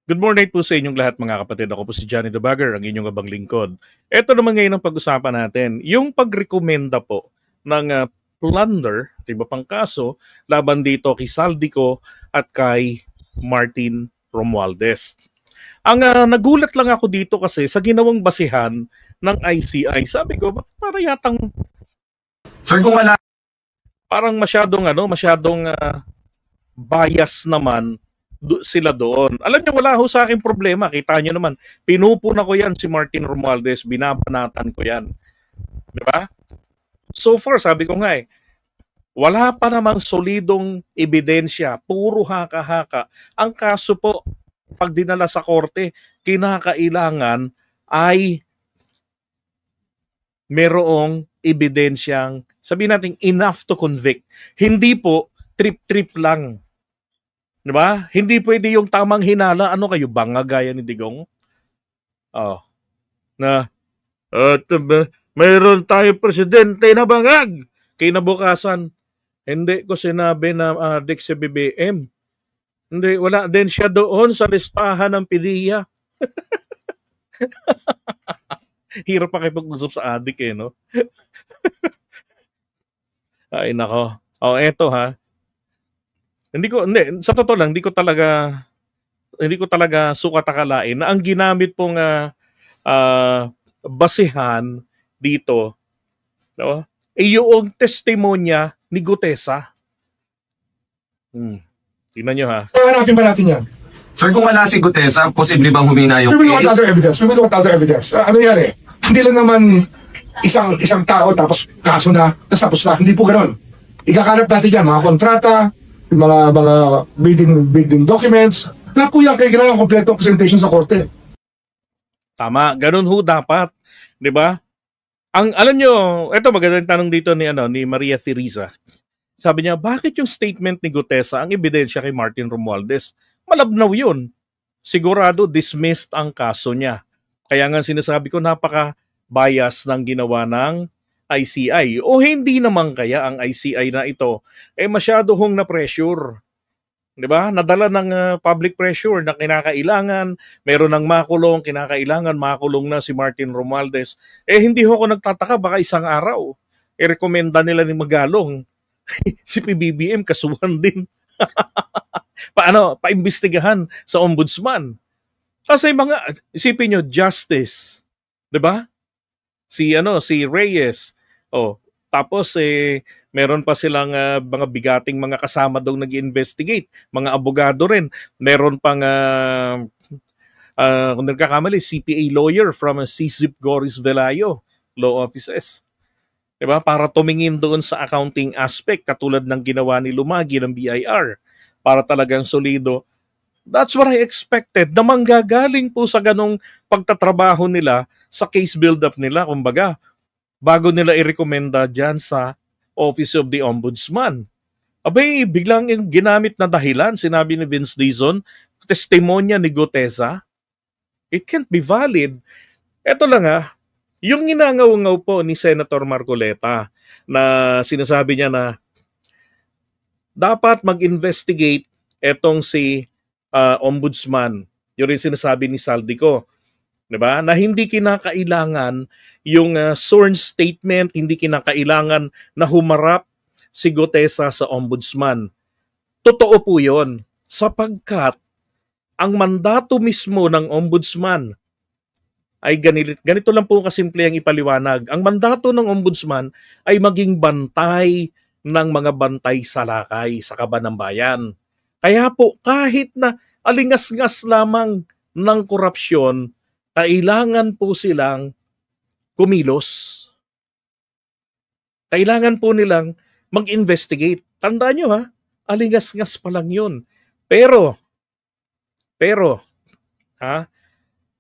Good morning po sa inyong lahat mga kapatid. Ako po si Johnny the Bagger, ang inyong abang lingkod. Ito naman ngayon ang pag-usapan natin, yung pagrekomenda po ng plunder, iba pang kaso, laban dito kay Saldico at kay Martin Romualdez. Ang nagulat lang ako dito kasi sa ginawang basihan ng ICI, sabi ko, para yatang Sir, kung wala parang masyadong bias naman sila doon. Alam niyo, wala ho sa akin problema. Kita niyo naman, pinupuna ko yan si Martin Romualdez, binabanatan ko yan. Di ba? So far, sabi ko nga wala pa namang solidong ebidensya. Puro haka-haka. Ang kaso po, pag dinala sa korte, kinakailangan ay merong ebidensyang, sabihin natin, enough to convict. Hindi po, trip-trip lang. Diba? Hindi pwede yung tamang hinala. Ano kayo, banga gaya ni Digong? Oh. Mayroon tayong presidente na bangag. Kinabukasan, hindi ko sinabi na adik si BBM. Hindi, wala din siya doon sa listahan ng PDEA. Hirap pa kayo pag-usap sa adik no? Ay, nako. Oh, eto ha. Sa totoo lang, hindi ko talaga sukat akalain na ang ginamit pong basihan dito, no? Yung testimonya ni Gutesa. Tingnan nyo ha. Hanapin ba natin yan? Sir, kung wala si Gutesa, posible bang humina yung We will look at other evidence. We will look at other evidence. Ano yan Hindi lang naman isang tao tapos kaso na, tapos na. Hindi po ganoon. Ikakalap natin yan, mga kontrata, mga bidding documents. Lahat po yan, kaya ganoon ang kompletong presentation sa korte. Tama, ganun ho dapat. 'Di ba? Alam nyo, eto magandang tanong dito ni Maria Teresa. Sabi niya, bakit yung statement ni Gutesa ang ebidensya kay Martin Romualdez? Malabnaw yun. Sigurado dismissed ang kaso niya. Kaya nga sinasabi ko, napaka-bias ng ginawa ng ICI. O hindi naman kaya ang ICI na ito masyado hong na-pressure. 'Di ba? Nadala ng public pressure na kinakailangan, meron ng makulong, kinakailangan makulong na si Martin Romualdez. Hindi ho ako nagtataka, baka isang araw rekomenda nila ni Magalong si PBBM kasuhan din. Paimbestigahan sa ombudsman. Kasi isipin nyo, justice. 'Di ba? Si Reyes. Tapos meron pa silang mga bigating mga kasama daw nag-investigate, mga abogado rin. Meron pang kung nagkakamali, CPA lawyer from CZIP Goris Velayo Law Offices. 'Di ba? Para tumingin doon sa accounting aspect katulad ng ginawa ni Lumagi ng BIR para talagang solido. That's what I expected na manggagaling po sa ganong pagtatrabaho nila sa case build-up nila, kumbaga, bago nila i-recommenda dyan sa Office of the Ombudsman. Biglang yung ginamit na dahilan, sinabi ni Vince Dizon, testimonya ni Gutesa, it can't be valid. Eto lang yung ginangaw-ngaw po ni Senator Marcoleta na sinasabi niya na dapat mag-investigate etong si ombudsman. Yun rin sinasabi ni Saldico. Diba? Na hindi kinakailangan yung sworn statement, hindi kinakailangan na humarap si Gutesa sa ombudsman. Totoo po yun, sapagkat ang mandato mismo ng ombudsman ay ganito lang po kasimple ang ipaliwanag. Ang mandato ng ombudsman ay maging bantay ng mga bantay salakay sa kaban ng bayan. Kaya po kahit na alingas-ngas lamang ng korupsyon, kailangan po silang kumilos. Kailangan po nilang mag-investigate. Tandaan nyo alingas-ngas pa lang yun. Pero,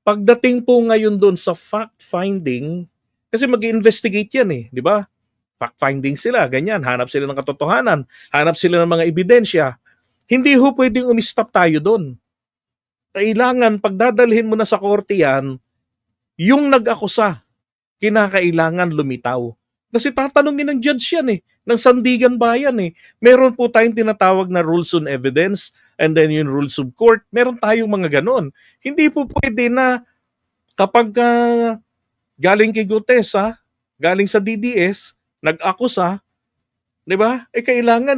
pagdating po ngayon doon sa fact-finding, kasi mag-investigate yan di ba? Fact-finding sila, ganyan. Hanap sila ng katotohanan. Hanap sila ng mga ebidensya. Hindi ho pwedeng umistop tayo doon. Kailangan, pagdadalhin mo na sa korte yan, yung nag-akusa, kinakailangan lumitaw. Kasi tatanungin ng judge yan ng Sandigan Bayan Meron po tayong tinatawag na rules on evidence and then yung rules of court. Meron tayong mga ganon. Hindi po pwede na kapag galing kay Gutesa, galing sa DDS, nag-akusa, di ba? Kailangan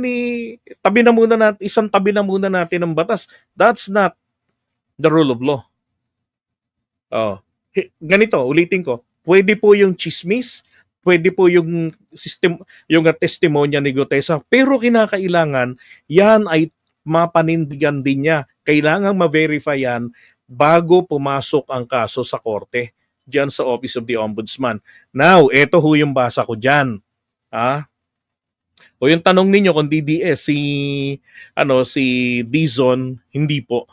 isang tabi na muna natin ang batas. That's not the rule of law. Ganito, ulitin ko. Pwede po yung chismis, pwede po yung testimonya ni Gutesa, pero kinakailangan yan ay mapanindigan din niya. Kailangan ma-verify yan bago pumasok ang kaso sa korte diyan sa Office of the Ombudsman. Now, eto ho yung basa ko diyan. O yung tanong ninyo kung DDS si Dizon, hindi po.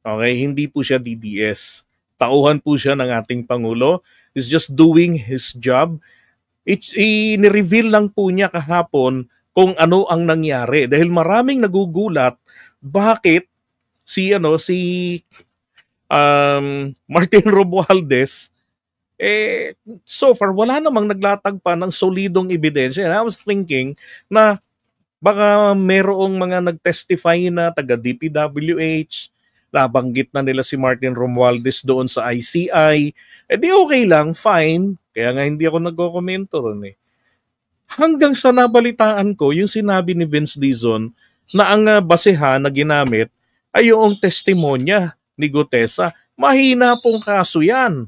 Okay, hindi po siya DDS. Tauhan po siya ng ating Pangulo. He's just doing his job. I-reveal lang po niya kahapon kung ano ang nangyari. Dahil maraming nagugulat bakit si Martin Romualdez so far wala namang naglatag pa ng solidong ebidensya. And I was thinking na baka merong mga nag-testify na taga DPWH, nabanggit na nila si Martin Romualdez doon sa ICI. Di okay lang, fine. Kaya nga hindi ako nagko-komento ron Hanggang sa nabalitaan ko, yung sinabi ni Vince Dizon na ang basehan na ginamit ay yung testimonya ni Gutesa. Mahina pong kaso yan.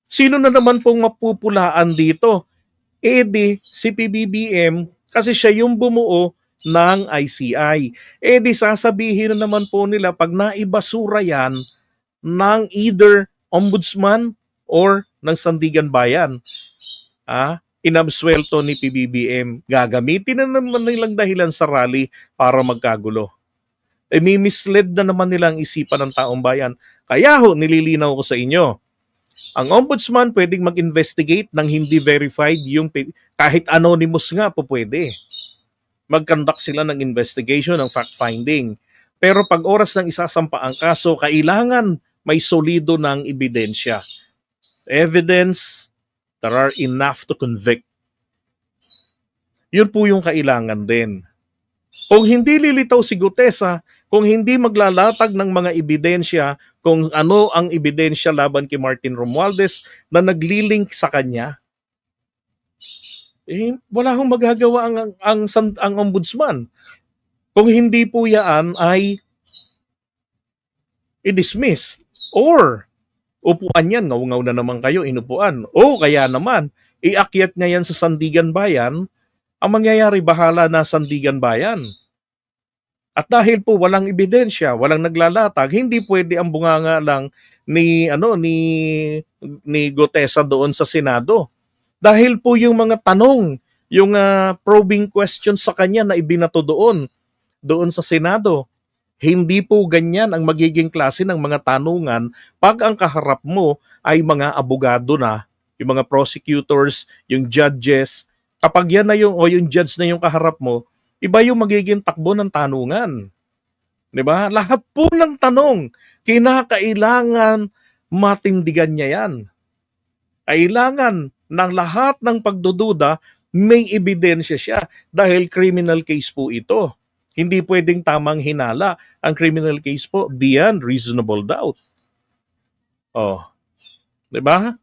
Sino na naman pong mapupulaan dito? Si PBBM kasi siya yung bumuo ng ICI. Di sasabihin na naman po nila pag naibasura yan ng either ombudsman or ng Sandigan Bayan. Inabswelto ni PBBM. Gagamitin na naman nilang dahilan sa rally para magkagulo. Mislead na naman nilang isipan ng taong bayan. Kaya nililinaw ko sa inyo. Ang ombudsman pwedeng mag-investigate ng hindi verified kahit anonymous nga po pwede. Mag-conduct sila ng investigation, ng fact-finding. Pero pag oras ng isasampa ang kaso, kailangan may solido ng ebidensya. Evidence that are enough to convict. Yun po yung kailangan din. Kung hindi lilitaw si Gutesa, kung hindi maglalatag ng mga ebidensya kung ano ang ebidensya laban kay Martin Romualdez na naglilink sa kanya, wala hong magagawa ang ombudsman. Kung hindi po yan ay i-dismiss or upuan yan, ngaw-ngaw na naman kayo, inupuan. O kaya naman, iakyat niya yan sa Sandigan Bayan, ang mangyayari bahala na Sandigan Bayan. At dahil po walang ebidensya, walang naglalatag, hindi pwede ang bunganga lang ni Gutesa doon sa Senado. Dahil po yung mga tanong, yung probing questions sa kanya na ibinato doon sa Senado, hindi po ganyan ang magiging klase ng mga tanungan pag ang kaharap mo ay mga abogado na, yung mga prosecutors, yung judges. Kapag yan na yung judge na yung kaharap mo, iba yung magiging takbo ng tanungan. Diba? Lahat po ng tanong, kinakailangan matindigan niya yan. Kailangan ng lahat ng pagdududa, may ebidensya siya dahil criminal case po ito. Hindi pwedeng tamang hinala. Ang criminal case po, beyond reasonable doubt. Diba?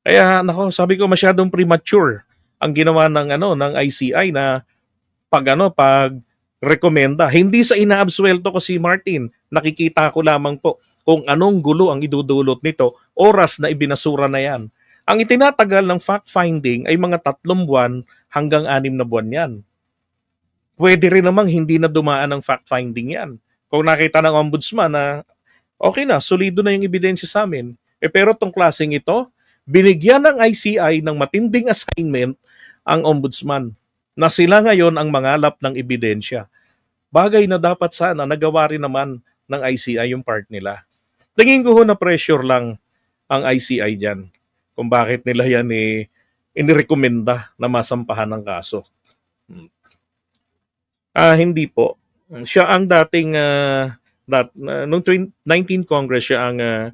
Kaya, sabi ko masyadong premature ang ginawa ng ICI na pag rekomenda. Hindi sa inaabswelto ko si Martin. Nakikita ko lamang po kung anong gulo ang idudulot nito. Oras na ibinasura na yan. Ang itinatagal ng fact-finding ay mga 3 buwan hanggang 6 na buwan yan. Pwede rin namang hindi na dumaan ng fact-finding yan. Kung nakita ng ombudsman na okay na, solido na yung ebidensya sa amin. Pero tong klaseng ito, binigyan ng ICI ng matinding assignment ang ombudsman na sila ngayon ang mangalap ng ebidensya. Bagay na dapat sana nagawa rin naman ng ICI yung part nila. Tingin ko na pressure lang ang ICI dyan kung bakit nila yan inirekomenda na masampahan ng kaso. Hindi po. Siya ang dating, noong 19th Congress, siya ang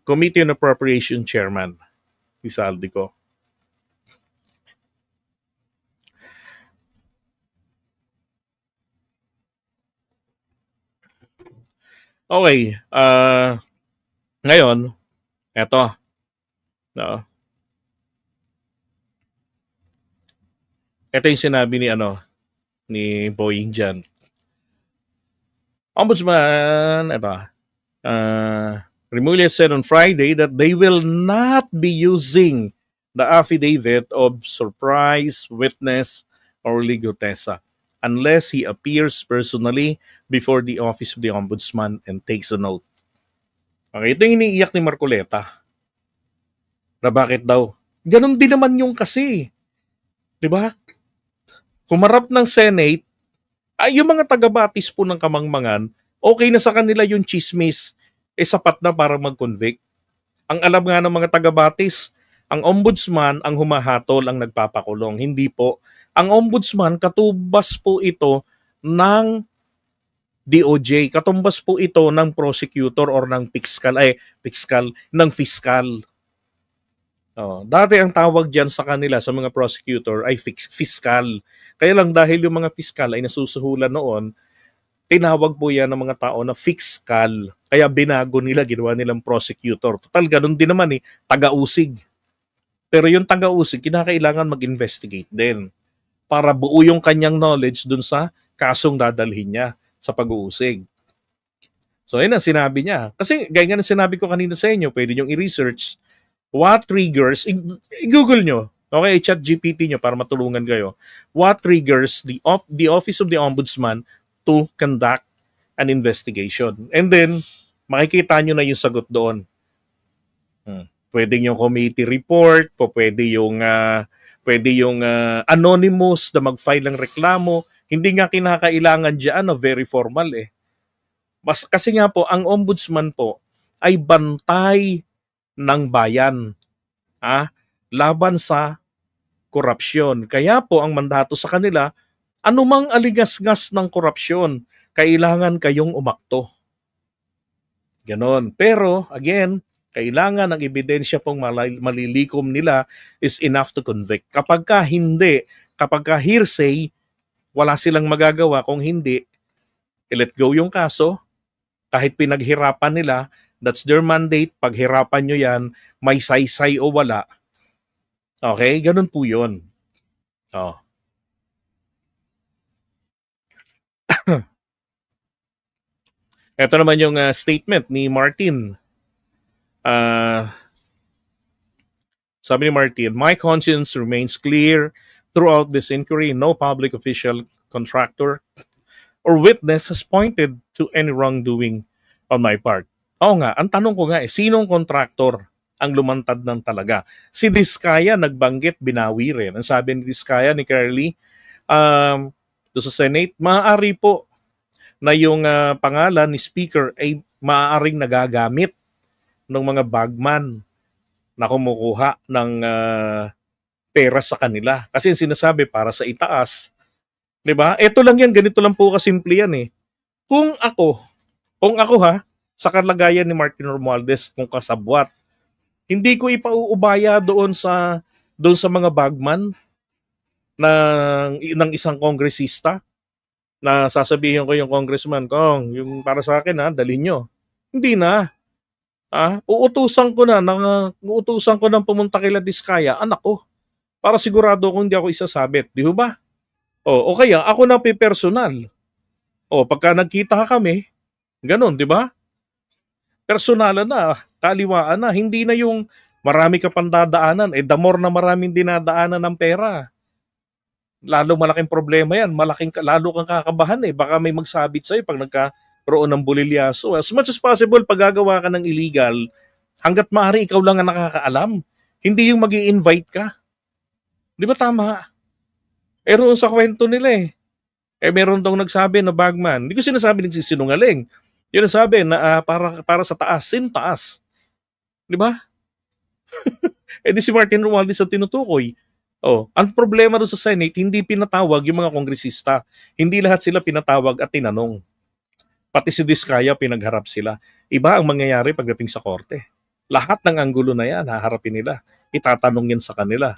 Committee on Appropriation Chairman, si Saldico. Okay, ngayon, eto, no, ito yung sinabi ni ni Boying dyan. Ombudsman, eto, Remulla said on Friday that they will not be using the affidavit of surprise witness Orly Gutesa unless he appears personally before the office of the Ombudsman and takes a note. Okay, ito yung iniiyak ni Marcoleta. Na bakit daw? Ganon din naman yung kasi. Di ba? Humarap ng Senate, yung mga taga-batis po ng kamangmangan, okay na sa kanila yung chismis, sapat na para mag-convict. Ang alam nga ng mga taga-batis, ang ombudsman ang humahatol, ang nagpapakulong. Hindi po. Ang ombudsman, katubas po ito ng DOJ, katumbas po ito ng prosecutor or ng fiscal. Dati ang tawag dyan sa kanila, sa mga prosecutor, ay fiscal. Kaya lang dahil yung mga fiscal ay nasusuhulan noon, tinawag po yan ng mga tao na fiscal. Kaya binago nila, ginawa nilang prosecutor. Total, ganun din naman taga-usig. Pero yung taga-usig, kinakailangan mag-investigate din para buo yung kanyang knowledge dun sa kasong dadalhin niya sa pag-uusig. So, yun ang sinabi niya. Kasi, gaya nga na sinabi ko kanina sa inyo, pwede nyo i-research what triggers, i-google nyo, okay, chat GPT nyo para matulungan kayo, what triggers the Office of the Ombudsman to conduct an investigation. And then, makikita nyo na yung sagot doon. Pwede yung committee report, pwede yung anonymous na mag-file ng reklamo. Hindi nga kinakailangan dyan, very formal kasi nga po, ang ombudsman po ay bantay ng bayan laban sa korupsyon. Kaya po, ang mandato sa kanila, anumang aligasgas ng korupsyon, kailangan kayong umakto. Ganon. Pero, again, kailangan ang ebidensya pong malilikom nila is enough to convict. Kapag ka hindi, kapag ka hearsay, wala silang magagawa. Kung hindi, let go yung kaso. Kahit pinaghirapan nila, that's their mandate. Paghirapan nyo yan, may saysay o wala. Okay? Ganun po yun. Ito naman yung statement ni Martin. Sabi ni Martin, my conscience remains clear throughout this inquiry. No public official, contractor, or witness has pointed to any wrongdoing on my part. Oo nga, ang tanong ko nga sinong contractor ang lumantad ng talaga? Si Diskaya nagbanggit, binawi rin. Ang sabi ni Diskaya, ni Carly, sa Senate, maaari po na yung pangalan ni Speaker ay maaaring nagagamit ng mga bagman na kumukuha ng pera sa kanila. Kasi yung sinasabi para sa itaas. Diba? Ito lang yan, ganito lang po kasimple yan Kung ako sa kalagayan ni Martin Romualdez, kung kasabwat, hindi ko ipauubaya doon sa mga bagman ng isang kongresista na sasabihin ko yung congressman, Kong, yung para sa akin dalhin nyo. Hindi na. Uutusan ko ng pumunta kila Diskaya, anak ko, para sigurado kung hindi ako isasabit. Di ba? O kaya, ako na personal. Pagka nagkita kami, ganun, di ba? Personalan na, kaliwaan na. Hindi na yung marami ka pang dadaanan. The more na maraming dinadaanan ng pera, lalo malaking problema yan. Lalo kang kakabahan Baka may magsabit sa'yo pag nagkaroon ng bulilyaso. As much as possible, pag gagawa ka ng illegal, hanggat maaari ikaw lang ang nakakaalam. Hindi yung mag-i-invite ka. Di ba tama? Roon sa kwento nila meron daw nagsabi na bagman. Hindi ko sinasabi nagsisinungaling. Yun sabi na para sa taas, taas. Di ba? Di si Martin Romualdez ang tinutukoy. Ang problema doon sa Senate, hindi pinatawag yung mga kongresista. Hindi lahat sila pinatawag at tinanong. Pati si Diskaya, pinagharap sila. Iba ang mangyayari pagdating sa korte. Lahat ng anggulo na yan, haharapin nila. Itatanong yan sa kanila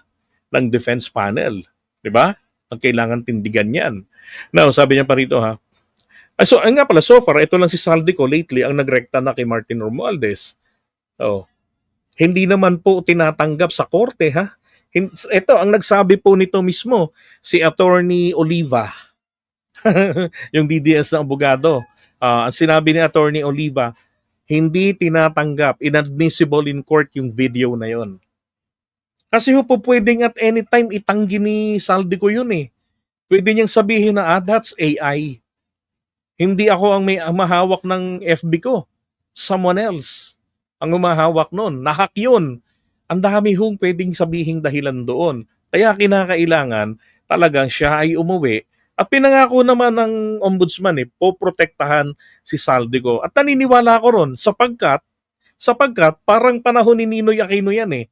ng defense panel. Di ba? Ang kailangan tindigan yan. Now, sabi niya pa rito So, nga pala, so far, ito lang si Saldico lately ang nagrekta na kay Martin Romualdez. Oh. Hindi naman po tinatanggap sa korte, ha? Ito, ang nagsabi po nito mismo, si Attorney Oliva, yung DDS na abogado. Ang sinabi ni Attorney Oliva, hindi tinatanggap, inadmissible in court yung video na yon. Kasi po pwedeng at any time itanggi ni Saldico yun eh. Pwede niyang sabihin na, that's AI. Hindi ako ang may mahawak ng FB ko. Someone else ang umahawak nun. Nahak yun. Ang dami hong pwedeng sabihing dahilan doon. Kaya kinakailangan talagang siya ay umuwi. At pinangako naman ng ombudsman poprotektahan si Saldico. At naniniwala ko ron sapagkat parang panahon ni Ninoy Aquino yan eh.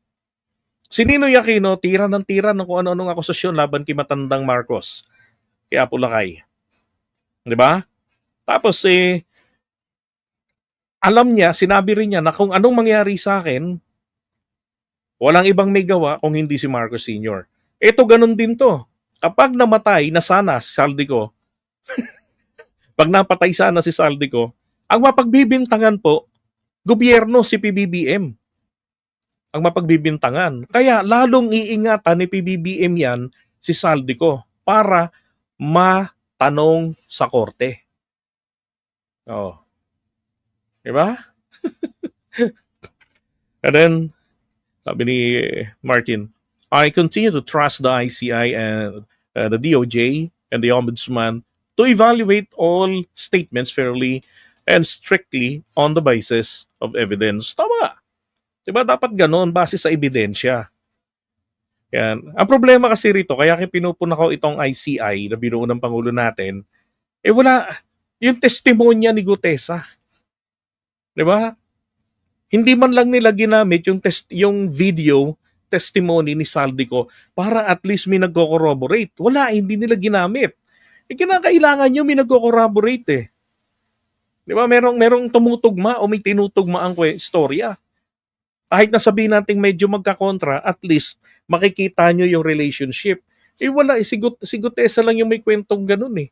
Si Ninoy Aquino, tira ng kung ano-anong akusasyon laban kay matandang Marcos. Kaya Pulakay. Di ba? Tapos alam niya, sinabi rin niya na kung anong mangyari sa akin, walang ibang may gawa kung hindi si Marcos Sr. Ito ganun din to. Kapag namatay na sana si Saldico, pag napatay sana si Saldico, ang mapagbibintangan po, gobyerno si PBBM. Ang mapagbibintangan. Kaya lalong iingatan ni PBBM yan si Saldico para matanong sa korte. Oh. Diba? And then, sabi ni Martin, I continue to trust the ICI and the DOJ and the Ombudsman to evaluate all statements fairly and strictly on the basis of evidence. Tama. Diba? Dapat ganon, base sa ebidensya. Yan. Ang problema kasi rito, kaya pinupuna ko itong ICI na binuo ng Pangulo natin, wala, yung testimonya ni Gutesa. Diba? Hindi man lang nila ginamit yung video testimony ni Saldico para at least may nagko-corroborate. Wala, hindi nila ginamit. Kinakailangan nyo may nagko-corroborate eh. Diba? Merong tumutugma o may tinutugma ang istorya. Kahit na sabihin natin medyo magkakontra, at least makikita nyo yung relationship. Wala, si Gutesa lang yung may kwentong ganun eh.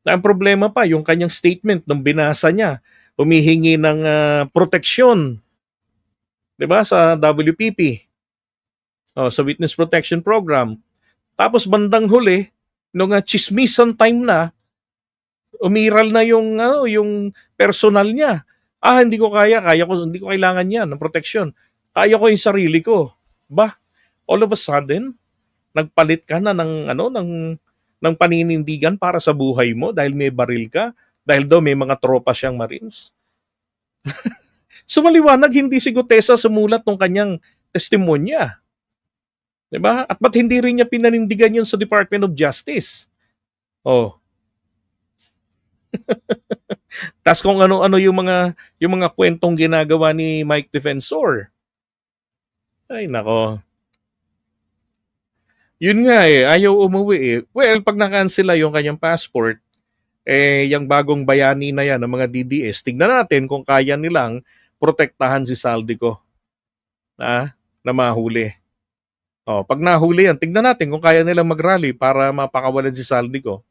Ang problema pa, yung kanyang statement nung binasa niya, humihingi ng proteksyon, 'di ba, sa WPP. Sa Witness Protection Program. Tapos bandang huli, nung chismisan time na, umiral na yung personal niya. Hindi ko hindi ko kailangan 'yan ng proteksyon. Kaya ko yung sarili ko. All of a sudden, nagpalit ka na ng paninindigan para sa buhay mo dahil may baril ka, dahil daw may mga tropa siyang Marines. So maliwanag, hindi si Gutesa sumulat ng kanyang testimonya. Diba? At ba't hindi rin niya pinanindigan yun sa Department of Justice? Tas kung ano-ano yung mga kwentong ginagawa ni Mike Defensor. Ay nako. Yun nga ayaw umuwi Well, pag na-cancel yung kanyang passport, yung bagong bayani na yan ng mga DDS, tignan natin kung kaya nilang protektahan si Saldico na mahuli. Pag nahuli yan, tignan natin kung kaya nilang mag-rally para mapakawalan si Saldico.